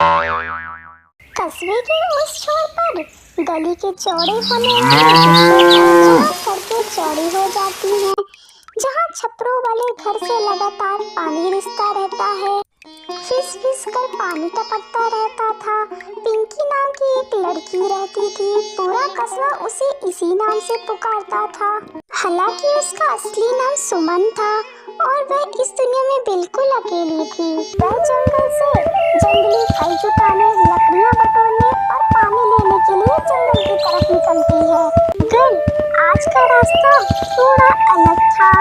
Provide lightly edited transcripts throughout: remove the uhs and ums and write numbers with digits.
कस्बे के उस छोर पर गली के चौड़े होने वाले हिस्से पर जहाँ सड़कें चौड़ी हो जाती हैं, जहाँ छपरों वाले घर से लगातार पानी रिसता रहता है, फिस फिस कर पानी टपकता रहता था। पिंकी नाम की एक लड़की रहती थी। पूरा कस्बा उसे इसी नाम से पुकारता था। हालांकि उसका असली नाम सुमन था और वह इस दुनिया में बिल्कुल अकेली थी। वह जंगल से जंगली फल जुटाने, लकड़ियां बटोरने और पानी लेने के लिए जंगल की तरफ निकलती है। मगर आज का रास्ता थोड़ा अलग था।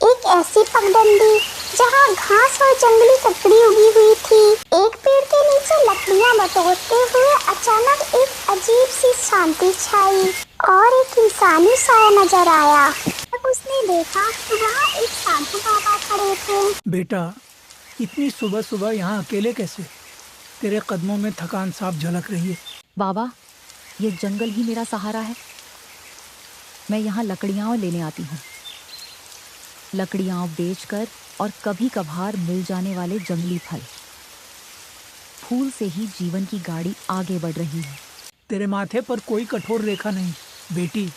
एक ऐसी पगडंडी जहाँ घास और जंगली लकड़ी उगी हुई थी। एक पेड़ के नीचे लकड़ियां बटोरते हुए अचानक एक अजीब सी शांति छाई और एक इंसानी साया नजर आया। तब उसने देखा कि वहाँ एक साधु बाबा खड़े थे। बेटा, इतनी सुबह सुबह यहाँ अकेले कैसे? तेरे कदमों में थकान साफ झलक रही है। बाबा, ये जंगल ही मेरा सहारा है। मैं यहाँ लकड़ियाँ लेने आती हूँ। लकड़ियाँ बेचकर और कभी कभार मिल जाने वाले जंगली फल, फूल से ही जीवन की गाड़ी आगे बढ़ रही है। तेरे माथे पर कोई कठोर रेखा नहीं बेटी,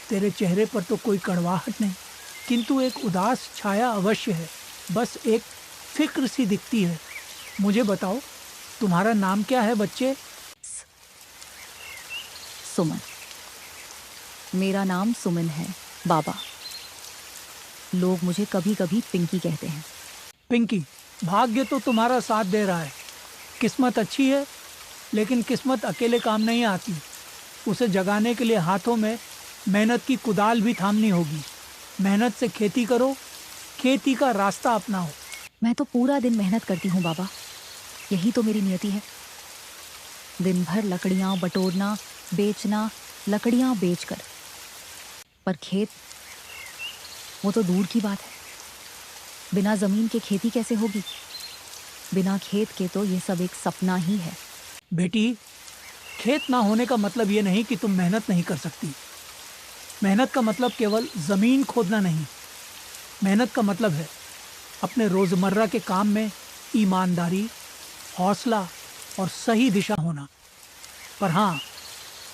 तेरे चेहरे पर तो कोई कड़वाहट नहीं, किंतु एक उदास छाया अवश्य है। बस एक फिक्र सी दिखती है। मुझे बताओ, तुम्हारा नाम क्या है बच्चे? सुमन। मेरा नाम सुमन है बाबा। लोग मुझे कभी कभी पिंकी कहते हैं। पिंकी, भाग्य तो तुम्हारा साथ दे रहा है। किस्मत अच्छी है, लेकिन किस्मत अकेले काम नहीं आती। उसे जगाने के लिए हाथों में मेहनत की कुदाल भी थामनी होगी। मेहनत से खेती करो, खेती का रास्ता अपनाओ। मैं तो पूरा दिन मेहनत करती हूँ बाबा, यही तो मेरी नियति है। दिन भर लकड़ियाँ बटोरना, बेचना, लकड़ियाँ बेचकर। पर खेत, वो तो दूर की बात है। बिना जमीन के खेती कैसे होगी? बिना खेत के तो ये सब एक सपना ही है। बेटी, खेत ना होने का मतलब ये नहीं कि तुम मेहनत नहीं कर सकती। मेहनत का मतलब केवल ज़मीन खोदना नहीं। मेहनत का मतलब है अपने रोज़मर्रा के काम में ईमानदारी, हौसला और सही दिशा होना। पर हाँ,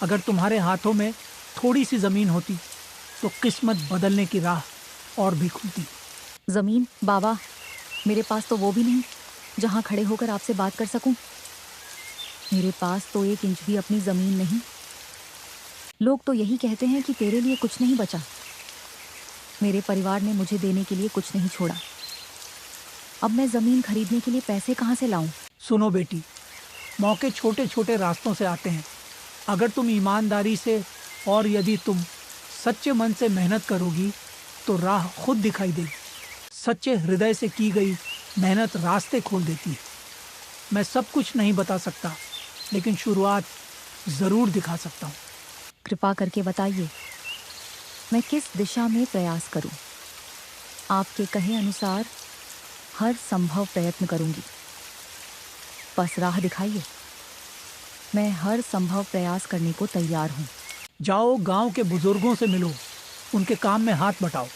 अगर तुम्हारे हाथों में थोड़ी सी ज़मीन होती तो किस्मत बदलने की राह और भी खुलती। जमीन बाबा, मेरे पास तो वो भी नहीं जहाँ खड़े होकर आपसे बात कर सकूं। मेरे पास तो 1 इंच भी अपनी जमीन नहीं। लोग तो यही कहते हैं कि तेरे लिए कुछ नहीं बचा। मेरे परिवार ने मुझे देने के लिए कुछ नहीं छोड़ा। अब मैं जमीन खरीदने के लिए पैसे कहाँ से लाऊं? सुनो बेटी, मौके छोटे छोटे रास्तों से आते हैं। अगर तुम ईमानदारी से और यदि तुम सच्चे मन से मेहनत करोगी तो राह खुद दिखाई देगी। सच्चे हृदय से की गई मेहनत रास्ते खोल देती है। मैं सब कुछ नहीं बता सकता, लेकिन शुरुआत ज़रूर दिखा सकता हूँ। कृपा करके बताइए, मैं किस दिशा में प्रयास करूं? आपके कहे अनुसार हर संभव प्रयत्न करूंगी। बस राह दिखाइए, मैं हर संभव प्रयास करने को तैयार हूँ। जाओ, गांव के बुजुर्गों से मिलो, उनके काम में हाथ बटाओ।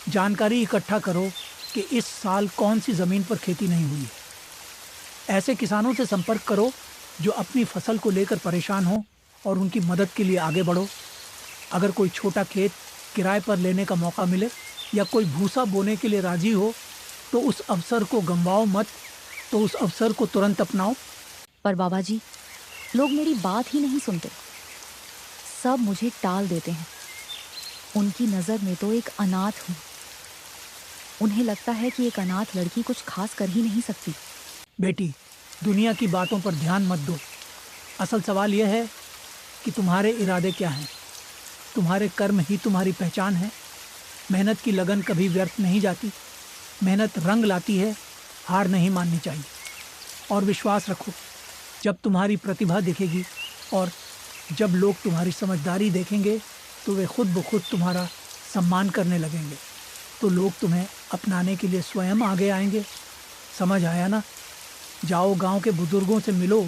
जानकारी इकट्ठा करो कि इस साल कौन सी ज़मीन पर खेती नहीं हुई है। ऐसे किसानों से संपर्क करो जो अपनी फसल को लेकर परेशान हो और उनकी मदद के लिए आगे बढ़ो। अगर कोई छोटा खेत किराए पर लेने का मौका मिले या कोई भूसा बोने के लिए राजी हो तो उस अवसर को गंवाओ मत, तो उस अवसर को तुरंत अपनाओ। पर बाबा जी, लोग मेरी बात ही नहीं सुनते। सब मुझे टाल देते हैं। उनकी नज़र में तो एक अनाथ हूँ। उन्हें लगता है कि एक अनाथ लड़की कुछ खास कर ही नहीं सकती। बेटी, दुनिया की बातों पर ध्यान मत दो। असल सवाल यह है कि तुम्हारे इरादे क्या हैं। तुम्हारे कर्म ही तुम्हारी पहचान है। मेहनत की लगन कभी व्यर्थ नहीं जाती। मेहनत रंग लाती है, हार नहीं माननी चाहिए। और विश्वास रखो, जब तुम्हारी प्रतिभा दिखेगी और जब लोग तुम्हारी समझदारी देखेंगे तो वे खुद ब खुद तुम्हारा सम्मान करने लगेंगे। तो लोग तुम्हें अपनाने के लिए स्वयं आगे आएंगे। समझ आया ना? जाओ, गांव के बुजुर्गों से मिलो,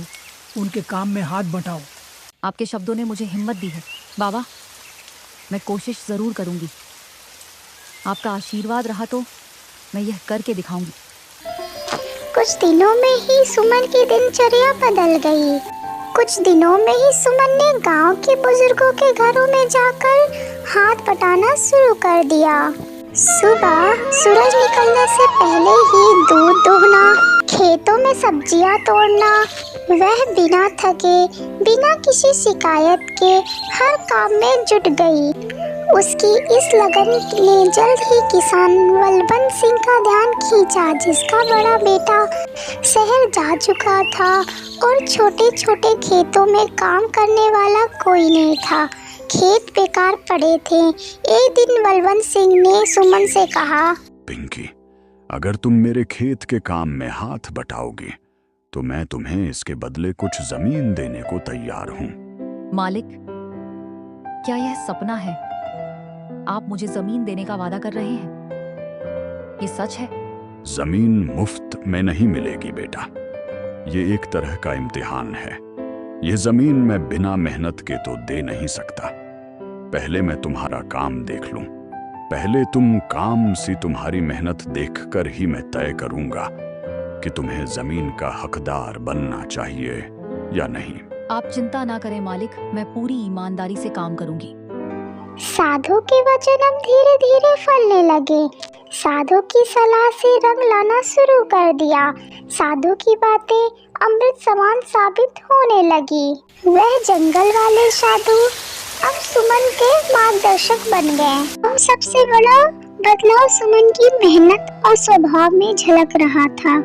उनके काम में हाथ बटाओ। आपके शब्दों ने मुझे हिम्मत दी है बाबा। मैं कोशिश ज़रूर करूँगी। आपका आशीर्वाद रहा तो मैं यह करके दिखाऊंगी। कुछ दिनों में ही सुमन की दिनचर्या बदल गई। कुछ दिनों में ही सुमन ने गांव के बुजुर्गों के घरों में जाकर हाथ बटाना शुरू कर दिया। सुबह सूरज निकलने से पहले ही दूध दूहना, खेतों में सब्जियां तोड़ना, वह बिना थके, बिना किसी शिकायत के हर काम में जुट गई। उसकी इस लगन ने जल्द ही किसान बलवंत सिंह का ध्यान खींचा, जिसका बड़ा बेटा शहर जा चुका था और छोटे छोटे खेतों में काम करने वाला कोई नहीं था। खेत बेकार पड़े थे। एक दिन बलवंत सिंह ने सुमन से कहा, पिंकी, अगर तुम मेरे खेत के काम में हाथ बटाओगी तो मैं तुम्हें इसके बदले कुछ जमीन देने को तैयार हूँ। मालिक, क्या यह सपना है? आप मुझे जमीन देने का वादा कर रहे हैं? ये सच है? जमीन मुफ्त में नहीं मिलेगी बेटा, ये एक तरह का इम्तिहान है। ये जमीन मैं बिना मेहनत के तो दे नहीं सकता। पहले मैं तुम्हारा काम देख लूं। पहले तुम काम सी तुम्हारी मेहनत देखकर ही मैं तय करूंगा कि तुम्हें जमीन का हकदार बनना चाहिए या नहीं। आप चिंता ना करें मालिक, मैं पूरी ईमानदारी से काम करूंगी। साधु के वचन अब धीरे धीरे फलने लगे। साधु की सलाह से रंग लाना शुरू कर दिया। साधु की बातें अमृत समान साबित होने लगी। वह जंगल वाले साधु अब सुमन के मार्गदर्शक बन गए। और सबसे बड़ा बदलाव सुमन की मेहनत और स्वभाव में झलक रहा था।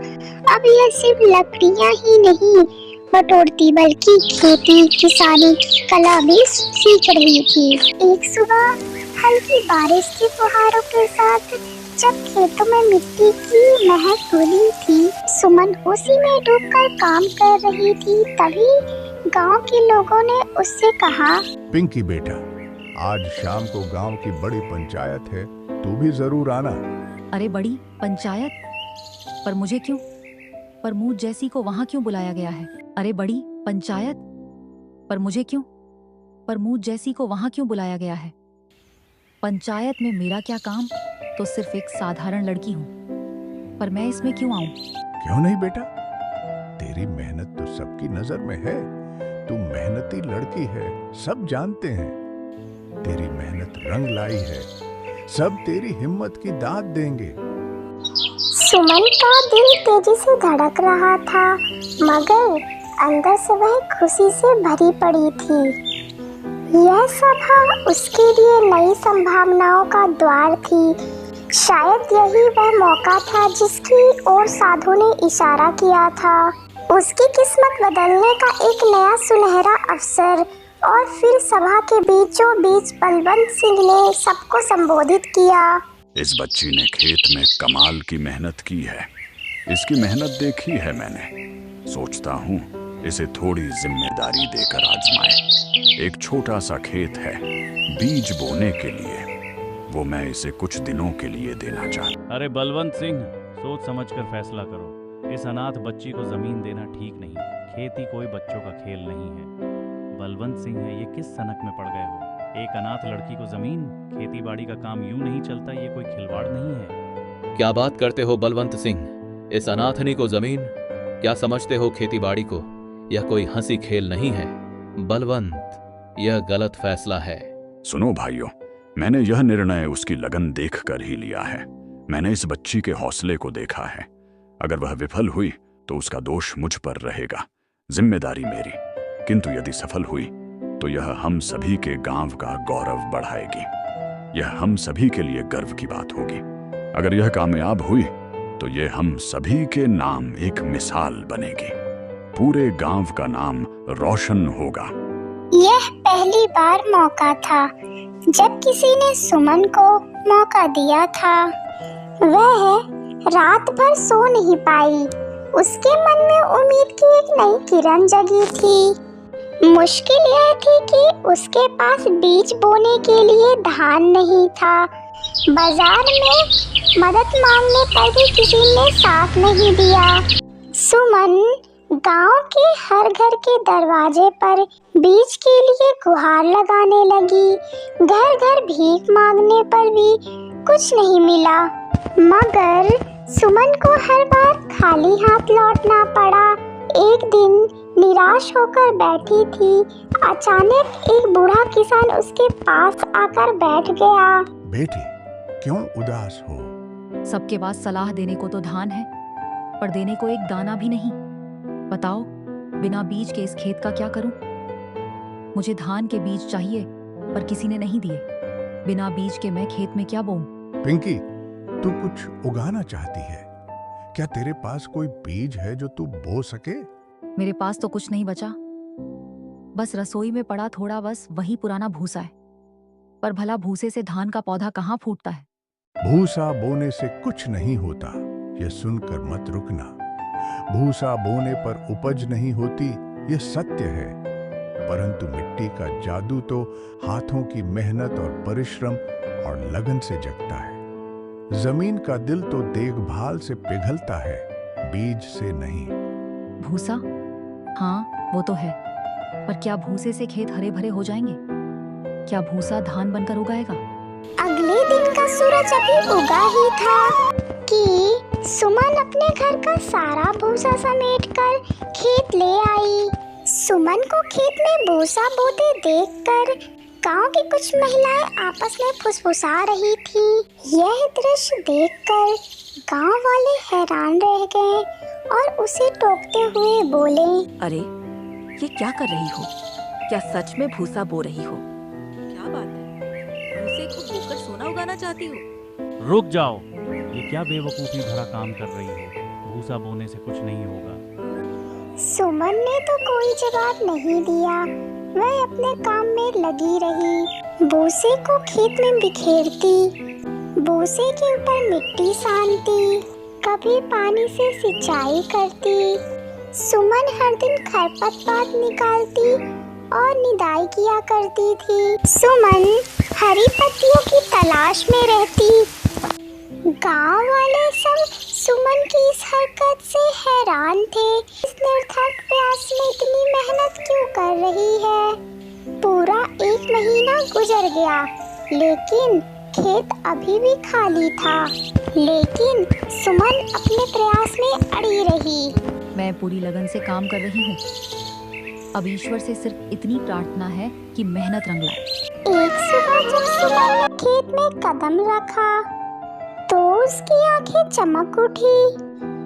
अब यह सिर्फ लकड़ियां ही नहीं बटोरती, बल्कि खेती किसानी की कला भी सीख रही थी। एक सुबह हल्की बारिश की फुहारों के साथ जब खेतों में मिट्टी की महक हो रही थी, सुमन उसी में डूबकर काम कर रही थी। तभी गांव के लोगों ने उससे कहा, पिंकी बेटा, आज शाम को गांव की बड़ी पंचायत है, तू भी जरूर आना। अरे बड़ी पंचायत? पर मुझे क्यों? पर मुझ जैसी को वहां क्यों बुलाया गया है? अरे बड़ी पंचायत? पर मुझे क्यों? पर मुझ जैसी को वहां क्यों बुलाया गया है? पंचायत में मेरा क्या काम? तो सिर्फ एक साधारण लड़की हूँ, पर मैं इसमें क्यों आऊं? क्यों नहीं बेटा, तेरी मेहनत तो सबकी नजर में है। तू मेहनती लड़की है, सब जानते हैं। तेरी मेहनत रंग लाई है, सब तेरी हिम्मत की दाद देंगे। सुमन का दिल तेजी से धड़क रहा था, मगर अंदर से वह खुशी से भरी पड़ी थी। यह सभा उसके लिए नई संभावनाओं का द्वार थी। शायद यही वह मौका था जिसकी ओर साधु ने इशारा किया था। उसकी किस्मत बदलने का एक नया सुनहरा अवसर। और फिर सभा के बीचों बीच बलवंत सिंह ने सबको संबोधित किया। इस बच्ची ने खेत में कमाल की मेहनत की है। इसकी मेहनत देखी है मैंने। सोचता हूँ इसे थोड़ी जिम्मेदारी देकर आजमाएं। एक छोटा सा खेत है, बीज बोने के लिए, वो मैं इसे कुछ दिनों के लिए देना चाहता। अरे बलवंत सिंह, सोच समझकर फैसला करो। इस अनाथ बच्ची को जमीन देना ठीक नहीं। खेती कोई बच्चों का खेल नहीं है। बलवंत सिंह है, ये किस सनक में पड़ गए हो? एक अनाथ लड़की को जमीन? खेती बाड़ी का काम यूं नहीं चलता, ये कोई खिलवाड़ नहीं है। क्या बात करते हो बलवंत सिंह? इस अनाथनी को जमीन? क्या समझते हो खेती बाड़ी को? यह कोई हंसी खेल नहीं है बलवंत, यह गलत फैसला है। सुनो भाइयों, मैंने यह निर्णय उसकी लगन देखकर ही लिया है। मैंने इस बच्ची के हौसले को देखा है। अगर वह विफल हुई तो उसका दोष मुझ पर रहेगा, जिम्मेदारी मेरी। किंतु यदि सफल हुई तो यह हम सभी के गांव का गौरव बढ़ाएगी। यह हम सभी के लिए गर्व की बात होगी। अगर यह कामयाब हुई तो यह हम सभी के नाम एक मिसाल बनेगी। पूरे गांव का नाम रोशन होगा। यह पहली बार मौका था जब किसी ने सुमन को मौका दिया था। वह रात भर सो नहीं पाई। उसके मन में उम्मीद की एक नई किरण जगी थी। मुश्किल यह थी कि उसके पास बीज बोने के लिए धान नहीं था। बाजार में मदद मांगने पर भी किसी ने साथ नहीं दिया। सुमन गांव के हर घर के दरवाजे पर बीज के लिए गुहार लगाने लगी। घर घर भीख मांगने पर भी कुछ नहीं मिला। मगर सुमन को हर बार खाली हाथ लौटना पड़ा। एक दिन निराश होकर बैठी थी, अचानक एक बूढ़ा किसान उसके पास आकर बैठ गया। बेटी, क्यों उदास हो? सबके पास सलाह देने को तो धान है, पर देने को एक दाना भी नहीं। बताओ, बिना बीज के इस खेत का क्या करूं? मुझे धान के बीज चाहिए, पर किसी ने नहीं दिए। बिना बीज के मैं खेत में क्या बोऊं? पिंकी, तू कुछ उगाना चाहती है? क्या तेरे पास कोई बीज है जो तू बो सके? मेरे पास तो कुछ नहीं बचा, बस रसोई में पड़ा थोड़ा, बस वही पुराना भूसा है। पर भला भूसे से धान का पौधा कहाँ फूटता है? भूसा बोने से कुछ नहीं होता, यह सुनकर मत रुकना। भूसा बोने पर उपज नहीं होती, यह सत्य है। परंतु मिट्टी का जादू तो हाथों की मेहनत और परिश्रम और लगन से जगता है। जमीन का दिल तो देखभाल से पिघलता है, बीज से नहीं। भूसा? हाँ, वो तो है, पर क्या भूसे से खेत हरे भरे हो जाएंगे? क्या भूसा धान बनकर उगाएगा? अगले दिन का सूरज अभी उगा ही था कि सुमन अपने घर का सारा भूसा समेटकर खेत ले आई। सुमन को खेत में भूसा बोते देखकर गांव की कुछ महिलाएं आपस में फुसफुसा रही थी। यह दृश्य देखकर गांव वाले हैरान रह गए और उसे टोकते हुए बोले, अरे, ये क्या कर रही हो? क्या सच में भूसा बो रही हो? क्या बात है, भूसे को बोकर सोना उगाना चाहती हो? रुक जाओ, ये क्या बेवकूफ़ी भरा काम कर रही हो? भूसा बोने से कुछ नहीं होगा। सुमन ने तो कोई जवाब नहीं दिया। वह अपने काम में लगी रही, भूसे को खेत में बिखेरती, भूसे के ऊपर मिट्टी सानती, कभी पानी से सिंचाई करती। सुमन हर दिन खरपतवार निकालती और निदाई किया करती थी। सुमन हरी पत्तियों की तलाश में रहती। गांव वाले सब सुमन की इस हरकत से हैरान थे। इस निरर्थक प्रयास में इतनी मेहनत क्यों कर रही है? पूरा 1 महीना गुजर गया, लेकिन खेत अभी भी खाली था। लेकिन सुमन अपने प्रयास में अड़ी रही। मैं पूरी लगन से काम कर रही हूँ। अब ईश्वर से सिर्फ इतनी प्रार्थना है कि मेहनत रंग लाए। एक सुबह जब सुमन ने खेत में कदम रखा तो उसकी आंखें चमक उठी।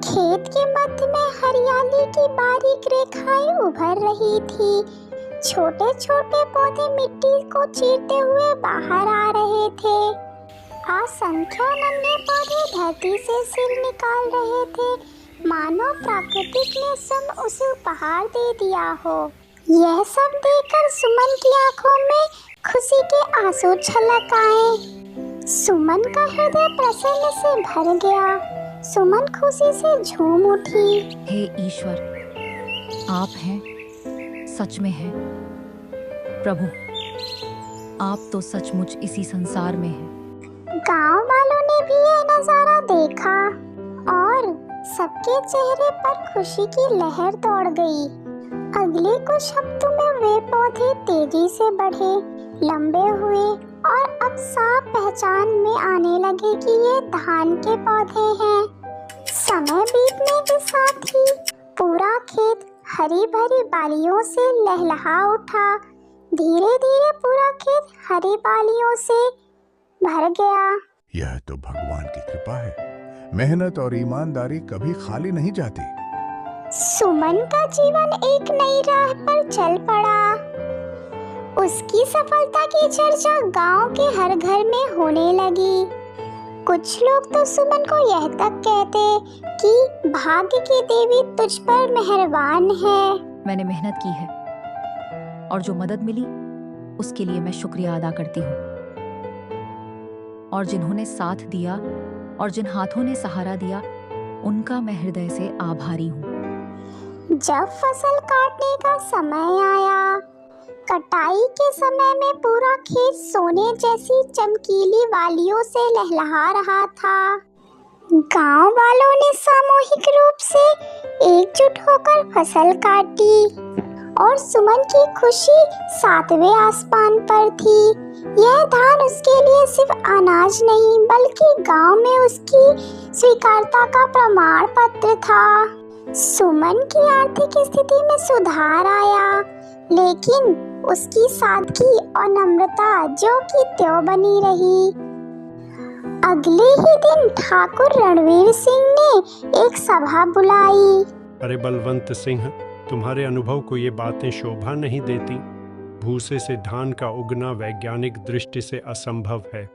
खेत के मध्य में हरियाली की बारीक रेखाएं उभर रही थी। छोटे छोटे पौधे मिट्टी को चीरते हुए बाहर आ रहे थे। असंख्य नन्हे पौधे धरती से सिर निकाल रहे थे, मानो प्रकृति ने स्वयं उसे उपहार दे दिया हो। यह सब देखकर सुमन की आंखों में खुशी के आंसू छलक आए। सुमन का हृदय प्रसन्न से भर गया। सुमन खुशी से झूम उठी। हे ईश्वर, आप हैं, सच में हैं। प्रभु, आप तो सचमुच इसी संसार में हैं। गांव वालों ने भी यह नजारा देखा और सबके चेहरे पर खुशी की लहर दौड़ गई। अगले कुछ हफ्तों में वे पौधे तेजी से बढ़े, लंबे हुए और अब साफ पहचान में आने लगे कि ये धान के पौधे हैं। समय बीतने के साथ ही पूरा खेत हरी भरी बालियों से लहलहा उठा। धीरे धीरे पूरा खेत हरी बालियों से भर गया। यह तो भगवान की कृपा है। मेहनत और ईमानदारी कभी खाली नहीं जाती। सुमन का जीवन एक नई राह पर चल पड़ा। उसकी सफलता की चर्चा गांव के हर घर में होने लगी। कुछ लोग तो सुमन को यह तक कहते कि भाग्य की देवी तुझ पर मेहरबान है। मैंने मेहनत की है और जो मदद मिली उसके लिए मैं शुक्रिया अदा करती हूँ। और जिन्होंने साथ दिया और जिन हाथों ने सहारा दिया, उनका मैं हृदय से आभारी हूँ। जब फसल काटने का समय आया, कटाई के समय में पूरा खेत सोने जैसी चमकीली वालियों से लहलहा रहा था। गांव वालों ने सामूहिक रूप से एकजुट होकर फसल काटी और सुमन की खुशी 7वें आसमान पर थी। यह धान उसके लिए सिर्फ अनाज नहीं बल्कि गांव में उसकी स्वीकारता का प्रमाण पत्र था। सुमन की आर्थिक स्थिति में सुधार आया, लेकिन उसकी सादगी और नम्रता जो की त्यों बनी रही। अगले ही दिन ठाकुर रणवीर सिंह ने एक सभा बुलाई। अरे बलवंत सिंह, तुम्हारे अनुभव को ये बातें शोभा नहीं देती। भूसे से धान का उगना वैज्ञानिक दृष्टि से असंभव है।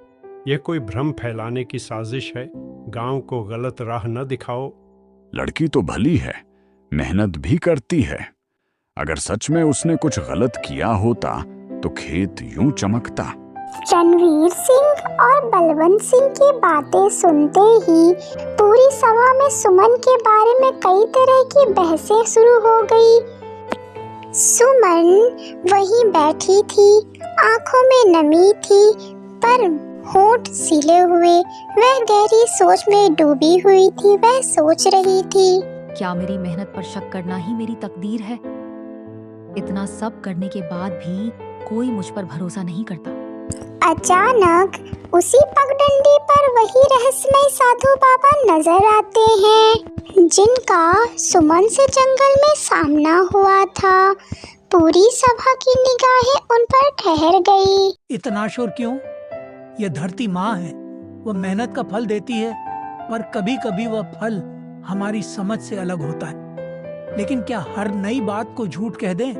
यह कोई भ्रम फैलाने की साजिश है। गांव को गलत राह न दिखाओ। लड़की तो भली है, मेहनत भी करती है। अगर सच में उसने कुछ गलत किया होता तो खेत यूं चमकता। रणवीर सिंह और बलवंत सिंह की बातें सुनते ही पूरी सभा में सुमन के बारे में कई तरह की बहसें शुरू हो गई। सुमन वहीं बैठी थी, आंखों में नमी थी, पर होंठ सिले हुए। वह गहरी सोच में डूबी हुई थी। वह सोच रही थी, क्या मेरी मेहनत पर शक करना ही मेरी तकदीर है? इतना सब करने के बाद भी कोई मुझ पर भरोसा नहीं करता। अचानक उसी पगडंडी पर वही रहस्यमय साधु बाबा नजर आते हैं जिनका सुमन से जंगल में सामना हुआ था। पूरी सभा की निगाहें उन पर ठहर गई। इतना शोर क्यों? यह धरती माँ है, वह मेहनत का फल देती है, पर कभी कभी वह फल हमारी समझ से अलग होता है। लेकिन क्या हर नई बात को झूठ कह दें?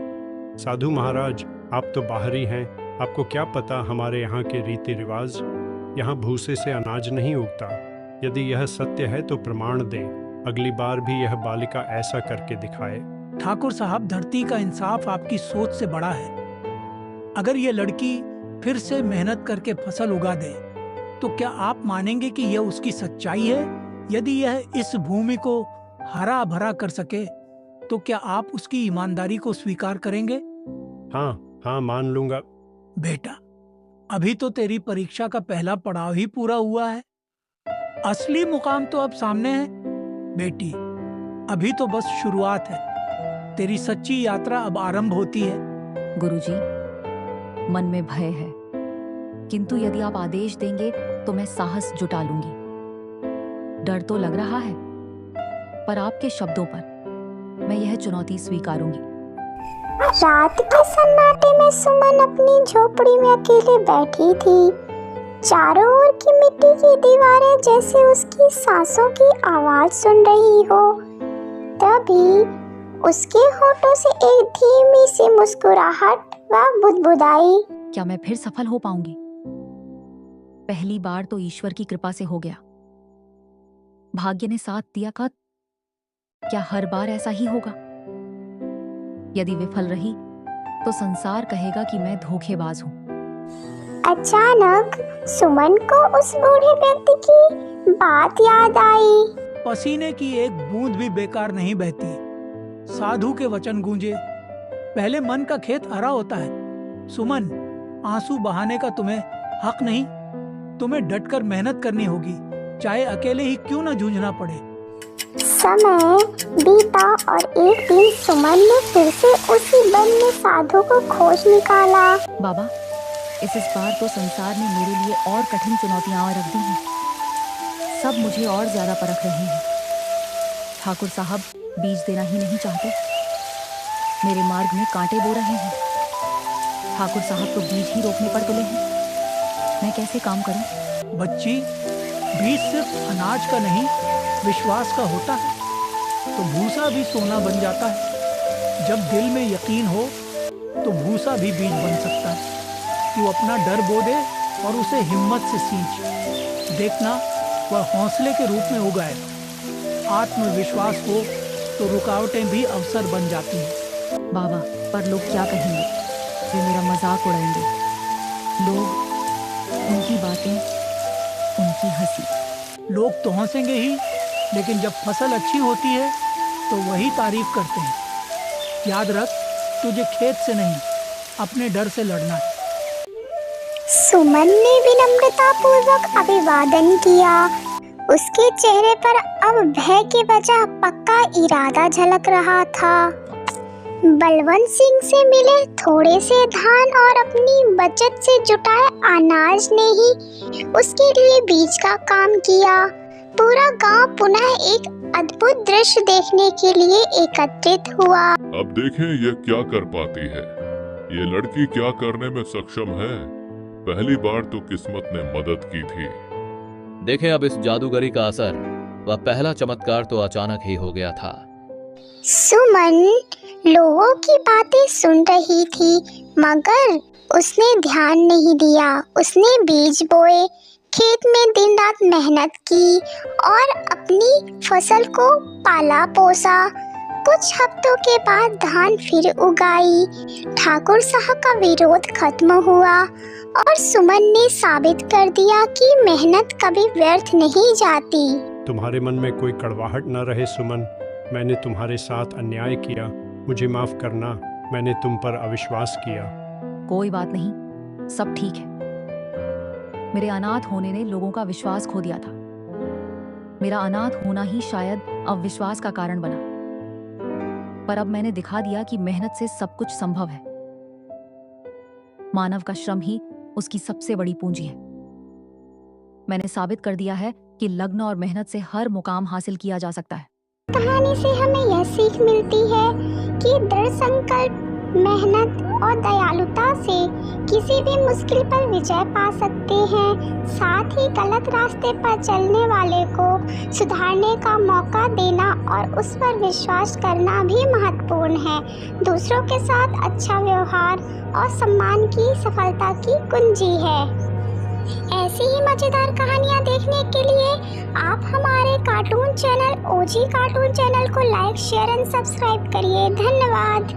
साधु महाराज, आप तो बाहरी हैं, आपको क्या पता हमारे यहाँ के रीति रिवाज। यहाँ भूसे से अनाज नहीं उगता। यदि यह सत्य है तो प्रमाण दें। अगली बार भी यह बालिका ऐसा करके दिखाए। ठाकुर साहब, धरती का इंसाफ आपकी सोच से बड़ा है। अगर ये लड़की फिर से मेहनत करके फसल उगा दे तो क्या आप मानेंगे कि यह उसकी सच्चाई है? यदि यह इस भूमि को हरा भरा कर सके तो क्या आप उसकी ईमानदारी को स्वीकार करेंगे? हाँ, मान लूंगा। बेटा, अभी तो तेरी परीक्षा का पहला पड़ाव ही पूरा हुआ है। असली मुकाम तो अब सामने है। बेटी, अभी तो बस शुरुआत है। तेरी सच्ची यात्रा अब आरंभ होती है। गुरुजी, मन में भय है, किंतु यदि आप आदेश देंगे तो मैं साहस जुटा लूंगी। डर तो लग रहा है, पर आपके शब्दों पर मैं यह चुनौती स्वीकारूंगी। रात के सन्नाटे में सुमन अपनी झोपड़ी में अकेले बैठी थी। चारों ओर की मिट्टी की दीवारें जैसे उसकी सांसों की आवाज सुन रही हो। तभी उसके होठों से एक धीमी सी मुस्कुराहट व बुदबुदाई। क्या मैं फिर सफल हो पाऊंगी? पहली बार तो ईश्वर की कृपा से हो गया। भाग्य ने साथ दिया का क्या हर बार ऐसा ही होगा? यदि विफल रही तो संसार कहेगा कि मैं धोखेबाज हूँ। अचानक सुमन को उस बूढ़े व्यक्ति की बात याद आई। पसीने की एक बूंद भी बेकार नहीं बहती। साधु के वचन गूंजे, पहले मन का खेत हरा होता है। सुमन, आंसू बहाने का तुम्हें हक नहीं। तुम्हें डटकर मेहनत करनी होगी, चाहे अकेले ही क्यों न जूझना पड़े। समय बीता और एक दिन सुमन ने फिर से उसी वन में साधु को खोज निकाला। बाबा, इस बार तो संसार ने मेरे लिए और कठिन चुनौतियां और रख दी हैं। सब मुझे और ज्यादा परख रहे हैं। ठाकुर साहब बीज देना ही नहीं चाहते, मेरे मार्ग में कांटे बो रहे हैं। ठाकुर साहब तो बीज ही रोपने पर तुले हैं। मैं कैसे काम करूं? बच्ची, बीज सिर्फ अनाज का नहीं, विश्वास का होता है तो भूसा भी सोना बन जाता है। जब दिल में यकीन हो तो भूसा भी बीज बन सकता है। तू अपना डर बो दे और उसे हिम्मत से सींच। देखना, वह हौसले के रूप में उगाएगा। आत्मविश्वास हो तो रुकावटें भी अवसर बन जाती हैं। बाबा, पर लोग क्या कहेंगे? वे मेरा मजाक उड़ाएंगे। लोग, उनकी बातें, उनकी हंसी। लोग तो हंसेंगे ही, लेकिन जब फसल अच्छी होती है तो वही तारीफ करते हैं। याद रख, तुझे खेत से नहीं, अपने डर से लड़ना है। सुमन ने विनम्रता पूर्वक अभिवादन किया। उसके चेहरे पर अब भय के बजाय पक्का इरादा झलक रहा था। बलवंत सिंह से मिले थोड़े से धान और अपनी बचत से जुटाए अनाज ने ही उसके लिए बीज का काम किया। पूरा गांव पुनः एक अद्भुत दृश्य देखने के लिए एकत्रित हुआ। अब देखें ये क्या कर पाती है। ये लड़की क्या करने में सक्षम है। पहली बार तो किस्मत ने मदद की थी। देखें अब इस जादूगरी का असर। वह पहला चमत्कार तो अचानक ही हो गया था। सुमन लोगों की बातें सुन रही थी, मगर उसने ध्यान नहीं दिया। उसने बीज बोए, खेत में दिन रात मेहनत की और अपनी फसल को पाला पोसा। कुछ हफ्तों के बाद धान फिर उगाई। ठाकुर साहब का विरोध खत्म हुआ और सुमन ने साबित कर दिया कि मेहनत कभी व्यर्थ नहीं जाती। तुम्हारे मन में कोई कड़वाहट न रहे सुमन। मैंने तुम्हारे साथ अन्याय किया, मुझे माफ करना। मैंने तुम पर अविश्वास किया। कोई बात नहीं, सब ठीक है। मेरे अनाथ होने ने लोगों का विश्वास खो दिया था। मेरा अनाथ होना ही शायद अविश्वास का कारण बना, पर अब मैंने दिखा दिया कि मेहनत से सब कुछ संभव है। मानव का श्रम ही उसकी सबसे बड़ी पूंजी है। मैंने साबित कर दिया है कि लग्न और मेहनत से हर मुकाम हासिल किया जा सकता है। कहानी से हमें यह सीख मिलती है कि दृढ़ संकल्प, मेहनत और दयालुता से किसी भी मुश्किल पर विजय पा सकते हैं। साथ ही गलत रास्ते पर चलने वाले को सुधारने का मौका देना और उस पर विश्वास करना भी महत्वपूर्ण है। दूसरों के साथ अच्छा व्यवहार और सम्मान की सफलता की कुंजी है। ऐसी ही मजेदार कहानियाँ देखने के लिए आप हमारे कार्टून चैनल ओजी कार्टून चैनल को लाइक, शेयर एंड सब्सक्राइब करिए। धन्यवाद।